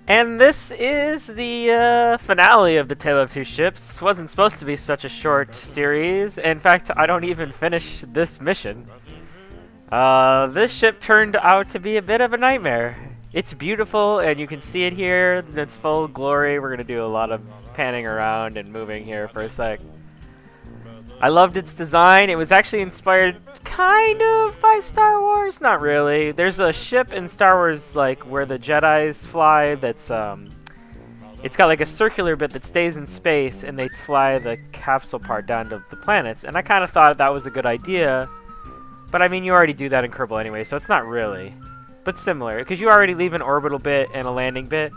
And this is the finale of the Tale of Two Ships. It wasn't supposed to be such a short series. In fact, I don't even finish this mission. This ship turned out to be a bit of a nightmare. It's beautiful, and you can see it here in its full glory. We're going to do a lot of panning around and moving here for a sec. I loved its design. It was actually inspired kind of by Star Wars. Not really. There's a ship in Star Wars like where the Jedis fly that's it's got like a circular bit that stays in space and they fly the capsule part down to the planets. And I kind of thought that was a good idea. But I mean, you already do that in Kerbal anyway, so it's not really. But similar, because you already leave an orbital bit and a landing bit.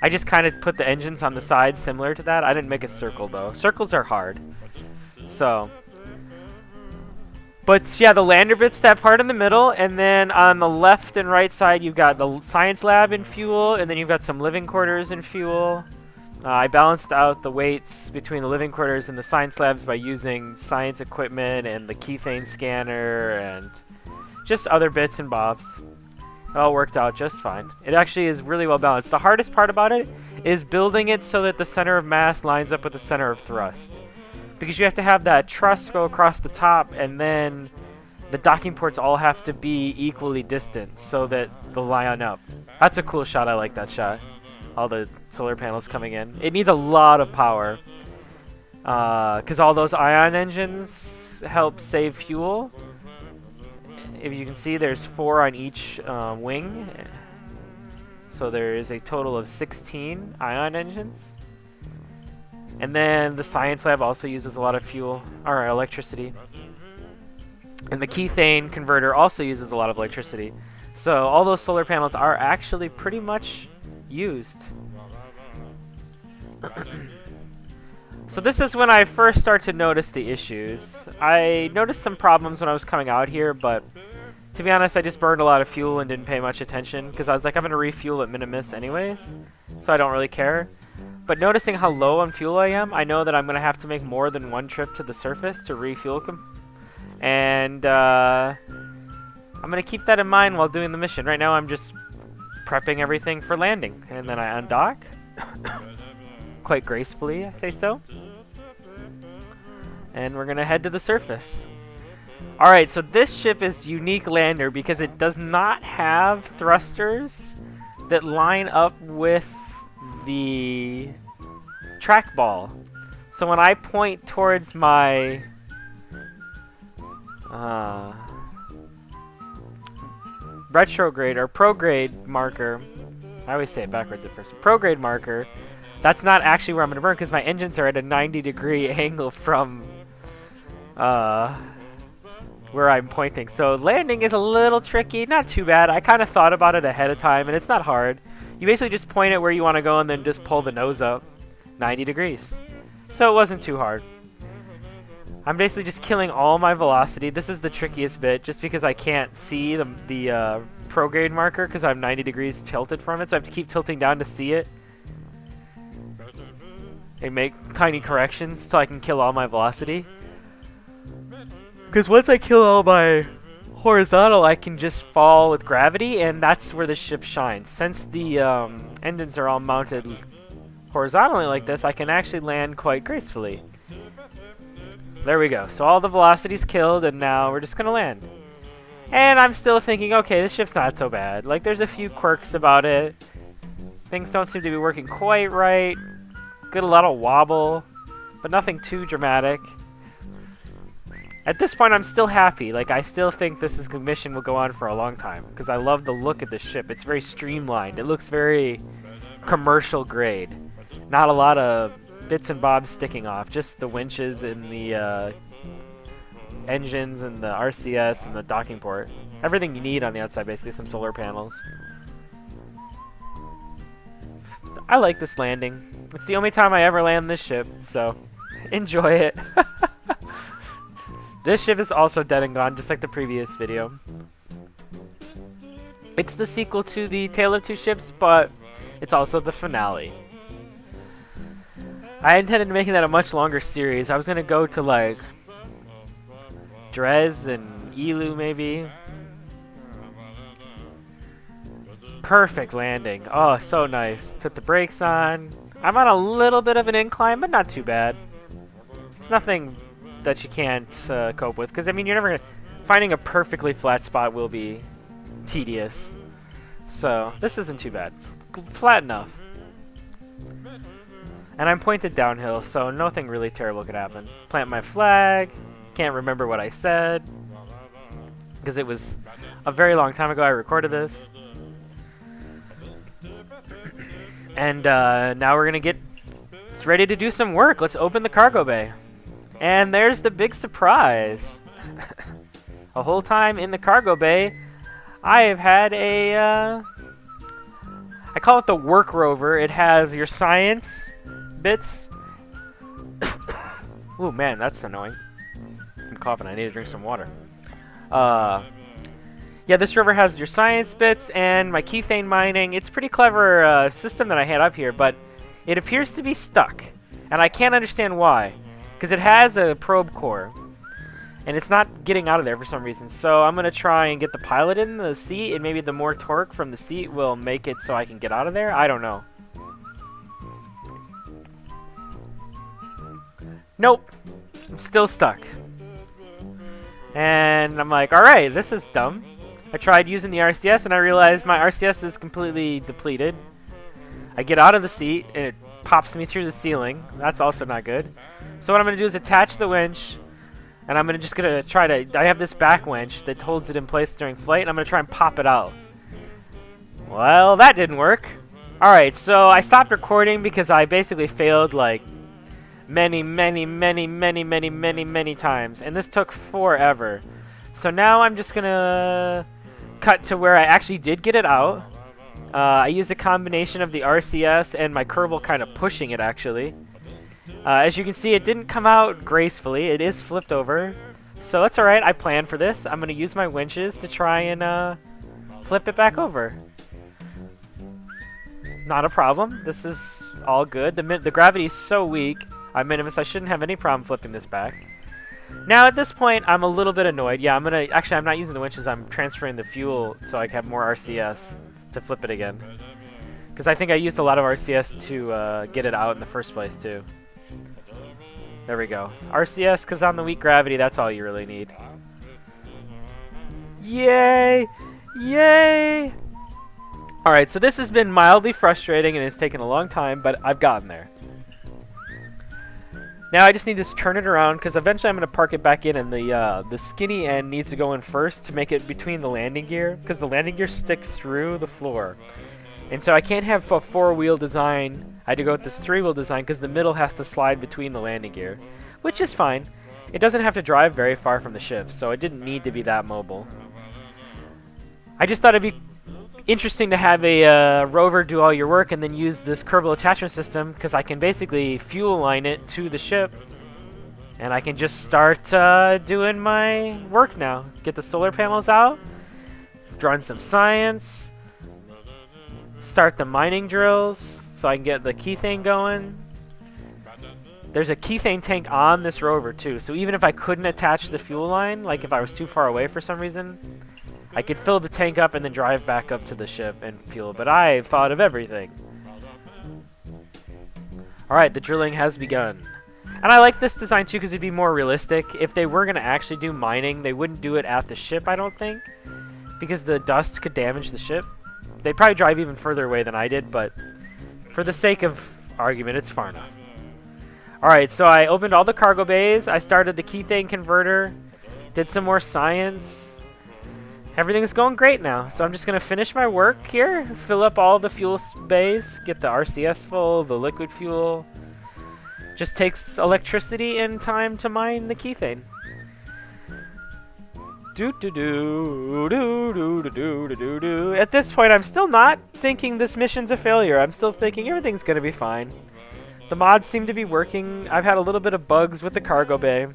I just kind of put the engines on the side similar to that. I didn't make a circle though. Circles are hard. So, but yeah, the lander bit's that part in the middle, and then on the left and right side you've got the science lab and fuel, and then you've got some living quarters and fuel. I balanced out the weights between the living quarters and the science labs by using science equipment and the keythane scanner and just other bits and bobs. It all worked out just fine. It actually is really well balanced. The hardest part about it is building it so that the center of mass lines up with the center of thrust. Because you have to have that truss go across the top, and then the docking ports all have to be equally distant so that they'll line up. That's a cool shot. I like that shot. All the solar panels coming in. It needs a lot of power because all those ion engines help save fuel. If you can see, there's 4 on each wing. So there is a total of 16 ion engines. And then the science lab also uses a lot of fuel, or electricity. And the keythane converter also uses a lot of electricity. So all those solar panels are actually pretty much used. So this is when I first start to notice the issues. I noticed some problems when I was coming out here, but to be honest, I just burned a lot of fuel and didn't pay much attention because I was like, I'm going to refuel at minimus anyways, so I don't really care. But noticing how low on fuel I am, I know that I'm going to have to make more than one trip to the surface to refuel. And I'm going to keep that in mind while doing the mission. Right now I'm just prepping everything for landing. And then I undock. Quite gracefully, I say so. And we're going to head to the surface. Alright, so this ship is unique lander because it does not have thrusters that line up with the trackball. So when I point towards my retrograde or prograde marker, I always say it backwards at first, prograde marker, that's not actually where I'm going to burn because my engines are at a 90-degree angle from where I'm pointing. So landing is a little tricky, not too bad. I kind of thought about it ahead of time, and it's not hard. You basically just point it where you want to go and then just pull the nose up 90 degrees. So it wasn't too hard. I'm basically just killing all my velocity. This is the trickiest bit just because I can't see the prograde marker because I'm 90 degrees tilted from it. So I have to keep tilting down to see it. And make tiny corrections so I can kill all my velocity. Because once I kill all my horizontal, I can just fall with gravity, and that's where the ship shines. Since the engines are all mounted horizontally like this, I can actually land quite gracefully. There we go. So all the velocity's killed, and now we're just going to land. And I'm still thinking, okay, this ship's not so bad. Like, there's a few quirks about it. Things don't seem to be working quite right. Get a lot of wobble, but nothing too dramatic. At this point, I'm still happy. Like, I still think this mission will go on for a long time because I love the look of the ship. It's very streamlined. It looks very commercial grade. Not a lot of bits and bobs sticking off. Just the winches and the engines and the RCS and the docking port. Everything you need on the outside, basically. Some solar panels. I like this landing. It's the only time I ever land this ship, so enjoy it. This ship is also dead and gone, just like the previous video. It's the sequel to the Tale of Two Ships, but it's also the finale. I intended making that a much longer series. I was going to go to, like, Drez and Elu, maybe. Perfect landing. Oh, so nice. Put the brakes on. I'm on a little bit of an incline, but not too bad. It's nothing that you can't cope with, because I mean, you're never gonna finding a perfectly flat spot will be tedious. So this isn't too bad. It's flat enough. And I'm pointed downhill, so nothing really terrible could happen. Plant my flag. Can't remember what I said, because it was a very long time ago I recorded this. And now we're going to get ready to do some work. Let's open the cargo bay. And there's the big surprise. The whole time in the cargo bay, I have had a... I call it the work rover. It has your science bits. Ooh, man, that's annoying. I'm coughing. I need to drink some water. Yeah, this rover has your science bits and my keythane mining. It's a pretty clever system that I had up here, but it appears to be stuck. And I can't understand why. Because it has a probe core. And it's not getting out of there for some reason. So I'm going to try and get the pilot in the seat, and maybe the more torque from the seat will make it so I can get out of there. I don't know. Nope. I'm still stuck. And I'm like, alright, this is dumb. I tried using the RCS and I realized my RCS is completely depleted. I get out of the seat and it pops me through the ceiling. That's also not good. So what I'm going to do is attach the winch, and I'm just going to try to... I have this back winch that holds it in place during flight, and I'm going to try and pop it out. Well, that didn't work. Alright, so I stopped recording because I basically failed like many times, and this took forever. So now I'm just going to cut to where I actually did get it out. I used a combination of the RCS and my Kerbal kind of pushing it, actually. As you can see, it didn't come out gracefully. It is flipped over. So that's alright. I planned for this. I'm going to use my winches to try and flip it back over. Not a problem. This is all good. The gravity is so weak. I'm minimus. I shouldn't have any problem flipping this back. Now at this point, I'm a little bit annoyed. Yeah, actually, I'm not using the winches. I'm transferring the fuel so I can have more RCS to flip it again. Because I think I used a lot of RCS to get it out in the first place, too. There we go. RCS, because on the weak gravity, that's all you really need. Yay! Yay! Alright, so this has been mildly frustrating, and it's taken a long time, but I've gotten there. Now I just need to turn it around, because eventually I'm going to park it back in, and the skinny end needs to go in first to make it between the landing gear, because the landing gear sticks through the floor. And so I can't have a four-wheel design. I had to go with this three-wheel design because the middle has to slide between the landing gear, which is fine. It doesn't have to drive very far from the ship, so it didn't need to be that mobile. I just thought it'd be interesting to have a rover do all your work and then use this Kerbal attachment system, because I can basically fuel line it to the ship, and I can just start doing my work now. Get the solar panels out, run some science, start the mining drills so I can get the keythane going. There's a keythane tank on this rover too, so even if I couldn't attach the fuel line, like if I was too far away for some reason, I could fill the tank up and then drive back up to the ship and fuel. But I've thought of everything. Alright, the drilling has begun. And I like this design too because it'd be more realistic. If they were going to actually do mining, they wouldn't do it at the ship, I don't think, because the dust could damage the ship. They'd probably drive even further away than I did, but for the sake of argument, it's far enough. Alright, so I opened all the cargo bays. I started the keythane converter, did some more science. Everything's going great now. So I'm just going to finish my work here, fill up all the fuel bays, get the RCS full, the liquid fuel. Just takes electricity and time to mine the keythane. At this point, I'm still not thinking this mission's a failure. I'm still thinking everything's going to be fine. The mods seem to be working. I've had a little bit of bugs with the cargo bay.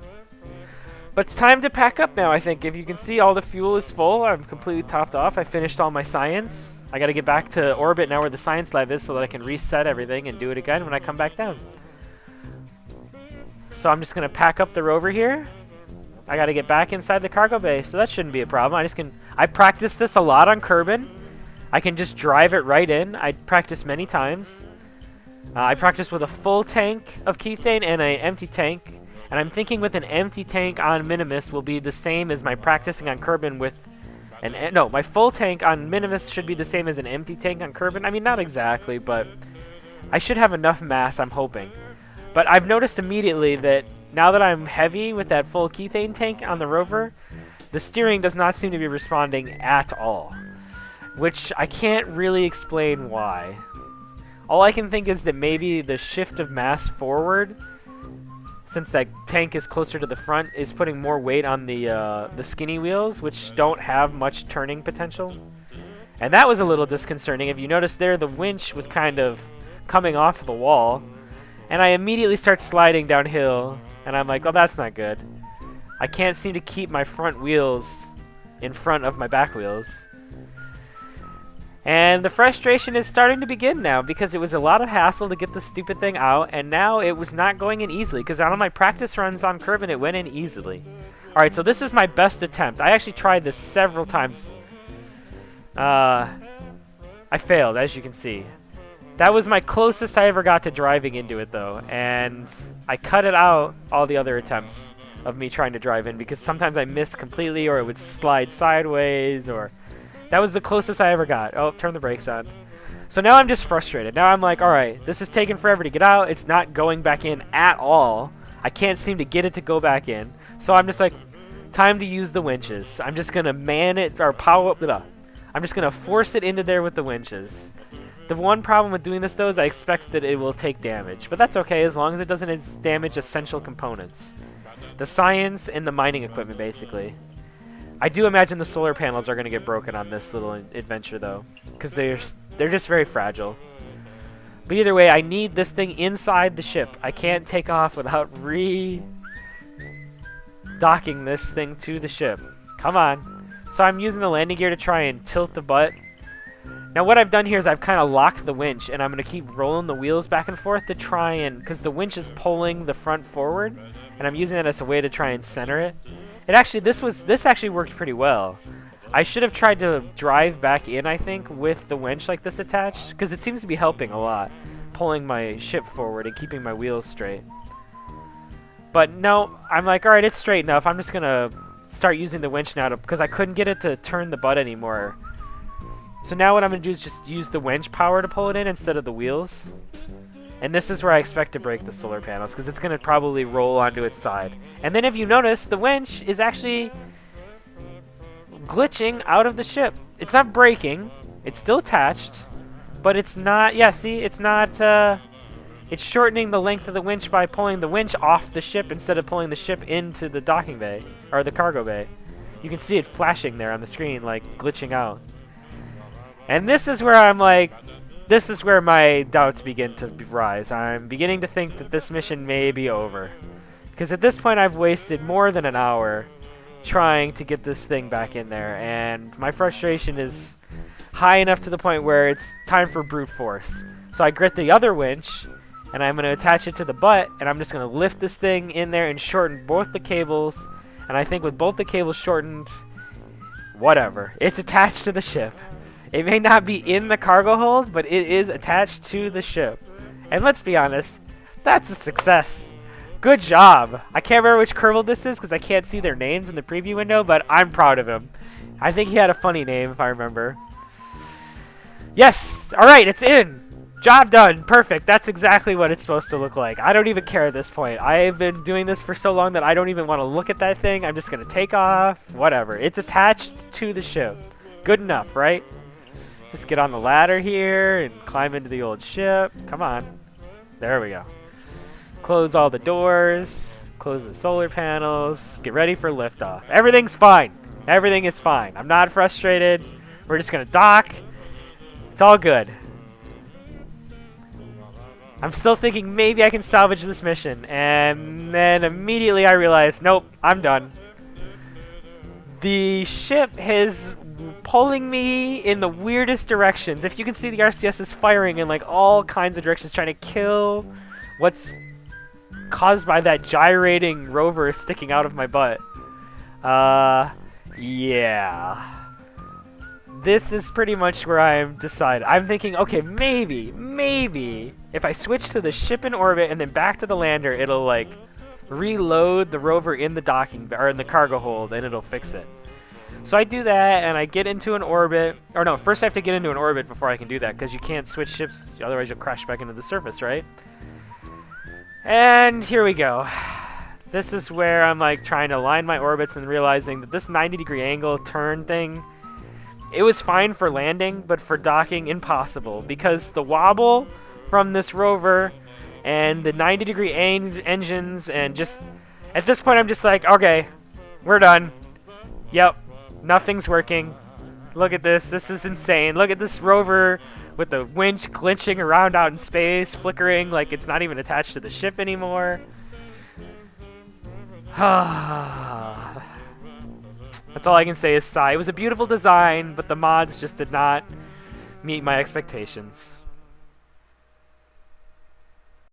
But it's time to pack up now, I think. If you can see, all the fuel is full. I'm completely topped off. I finished all my science. I got to get back to orbit now where the science lab is so that I can reset everything and do it again when I come back down. So I'm just going to pack up the rover here. I got to get back inside the cargo bay, so that shouldn't be a problem. I practiced this a lot on Kerbin. I can just drive it right in. I practiced many times. I practiced with a full tank of Kethane and an empty tank. And I'm thinking with an empty tank on Minimus will be the same as my practicing on Kerbin with no, my full tank on Minimus should be the same as an empty tank on Kerbin. I mean, not exactly, but I should have enough mass, I'm hoping. But I've noticed immediately that now that I'm heavy with that full Kethane tank on the rover, the steering does not seem to be responding at all, which I can't really explain why. All I can think is that maybe the shift of mass forward, since that tank is closer to the front, is putting more weight on the skinny wheels, which don't have much turning potential. And that was a little disconcerting. If you notice there, the winch was kind of coming off the wall, and I immediately start sliding downhill, and I'm like, oh, that's not good. I can't seem to keep my front wheels in front of my back wheels. And the frustration is starting to begin now, because it was a lot of hassle to get the stupid thing out, and now it was not going in easily, because on my practice runs on Kerbin, it went in easily. Alright, so this is my best attempt. I actually tried this several times. I failed, as you can see. That was my closest I ever got to driving into it, though, and I cut it out all the other attempts of me trying to drive in, because sometimes I missed completely, or it would slide sideways, or... That was the closest I ever got. Oh, turn the brakes on. So now I'm just frustrated. Now I'm like, alright, this is taking forever to get out. It's not going back in at all. I can't seem to get it to go back in. So I'm just like, time to use the winches. I'm just going to man it, or power up. I'm just going to force it into there with the winches. The one problem with doing this, though, is I expect that it will take damage. But that's okay, as long as it doesn't damage essential components. The science and the mining equipment, basically. I do imagine the solar panels are going to get broken on this little adventure, though, because they're just very fragile. But either way, I need this thing inside the ship. I can't take off without docking this thing to the ship. Come on. So I'm using the landing gear to try and tilt the butt. Now what I've done here is I've kind of locked the winch, and I'm going to keep rolling the wheels back and forth to try and... Because the winch is pulling the front forward, and I'm using that as a way to try and center it. This actually worked pretty well. I should have tried to drive back in, I think, with the winch like this attached, because it seems to be helping a lot, pulling my ship forward and keeping my wheels straight. But no, I'm like, alright, it's straight enough. I'm just going to start using the winch now, because I couldn't get it to turn the butt anymore. So now what I'm going to do is just use the winch power to pull it in instead of the wheels. And this is where I expect to break the solar panels, because it's going to probably roll onto its side. And then if you notice, the winch is actually glitching out of the ship. It's not breaking. It's still attached. But it's not... Yeah, see? It's not... it's shortening the length of the winch by pulling the winch off the ship instead of pulling the ship into the docking bay, or the cargo bay. You can see it flashing there on the screen, like, glitching out. And this is where I'm like... This is where my doubts begin to rise. I'm beginning to think that this mission may be over. Because at this point I've wasted more than an hour trying to get this thing back in there, and my frustration is high enough to the point where it's time for brute force. So I grit the other winch, and I'm going to attach it to the butt, and I'm just going to lift this thing in there and shorten both the cables, and I think with both the cables shortened, whatever. It's attached to the ship. It may not be in the cargo hold, but it is attached to the ship. And let's be honest, that's a success. Good job. I can't remember which Kerbal this is because I can't see their names in the preview window, but I'm proud of him. I think he had a funny name, if I remember. Yes! Alright, it's in! Job done. Perfect. That's exactly what it's supposed to look like. I don't even care at this point. I've been doing this for so long that I don't even want to look at that thing. I'm just going to take off. Whatever. It's attached to the ship. Good enough, right? Just get on the ladder here and climb into the old ship. Come on. There we go. Close all the doors. Close the solar panels. Get ready for liftoff. Everything's fine. Everything is fine. I'm not frustrated. We're just going to dock. It's all good. I'm still thinking maybe I can salvage this mission. And then immediately I realize, nope, I'm done. The ship is pulling me in the weirdest directions. If you can see, the RCS is firing in like all kinds of directions, trying to kill what's caused by that gyrating rover sticking out of my butt. Yeah. This is pretty much where I'm decided. I'm thinking, okay, maybe, if I switch to the ship in orbit and then back to the lander, it'll like reload the rover in the docking or in the cargo hold, and it'll fix it. So I do that, and I get into an orbit. Or no, first I have to get into an orbit before I can do that, because you can't switch ships, otherwise you'll crash back into the surface, right? And here we go. This is where I'm like trying to align my orbits and realizing that this 90-degree angle turn thing, it was fine for landing, but for docking, impossible, because the wobble from this rover and the 90-degree engines, and just at this point I'm just like, okay, we're done. Yep, nothing's working. Look at this. This is insane. Look at this rover with the winch glitching around out in space, flickering like it's not even attached to the ship anymore. That's all I can say is sigh. It was a beautiful design, but the mods just did not meet my expectations.